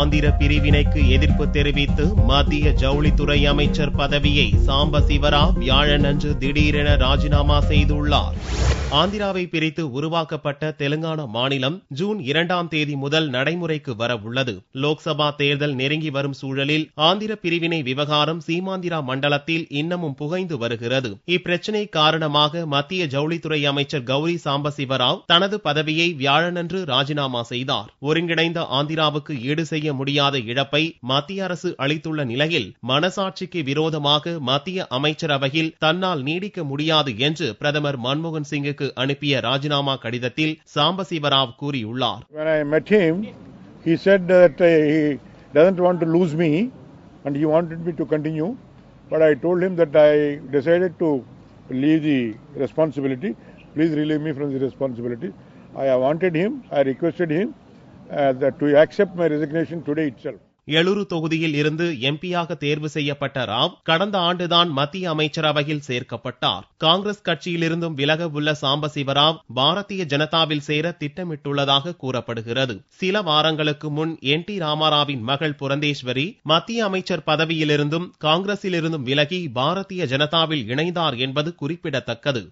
ஆந்திர பிரிவினைக்கு எதிர்ப்பு தெரிவித்து மத்திய ஜவுளித்துறை அமைச்சர் பதவியை சாம்ப சிவராவ் வியாழனன்று திடீரென ராஜினாமா செய்துள்ளார். ஆந்திராவை பிரித்து உருவாக்கப்பட்ட தெலுங்கானா மாநிலம் ஜூன் 2ஆம் தேதி முதல் நடைமுறைக்கு வர உள்ளது. லோக்சபா தேர்தல் நெருங்கி வரும் சூழலில் ஆந்திர பிரிவினை விவகாரம் சீமாந்திரா மண்டலத்தில் இன்னமும் புகைந்து வருகிறது. இப்பிரச்சினை காரணமாக மத்திய ஜவுளித்துறை அமைச்சர் கௌரி சாம்பசிவராவ் தனது பதவியை வியாழனன்று ராஜினாமா செய்தார். ஒருங்கிணைந்த ஆந்திராவுக்கு ஈடு செய்ய முடியாத இழப்பை மத்திய அரசு அளித்துள்ள நிலையில் மனசாட்சிக்கு விரோதமாக மத்திய அமைச்சரவையில் தன்னால் நீடிக்க முடியாது என்று பிரதமர் மன்மோகன் சிங்குக்கு அனுப்பிய ராஜினாமா கடிதத்தில் சாம்பசிவராவ் கூறியுள்ளார். When I met him, he said that he doesn't want to lose me and he wanted me to continue, but I told him that I decided to leave the responsibility. Please relieve me from the responsibility. I wanted him, I requested him that to accept my resignation today itself. எழுரு தொகுதியில் இருந்து எம்பியாக தேர்வு செய்யப்பட்ட ராவ் கடந்த ஆண்டுதான் மத்திய அமைச்சரவையில் சேர்க்கப்பட்டார். காங்கிரஸ் கட்சியிலிருந்தும் விலக உள்ள சாம்பசிவராவ் பாரதிய ஜனதாவில் சேர திட்டமிட்டுள்ளதாக கூறப்படுகிறது. சில வாரங்களுக்கு முன் NT ராமாராவின் மகள் புரந்தேஸ்வரி மத்திய அமைச்சர் பதவியிலிருந்தும் காங்கிரசிலிருந்தும் விலகி பாரதிய ஜனதாவில் இணைந்தார் என்பது குறிப்பிடத்தக்கது.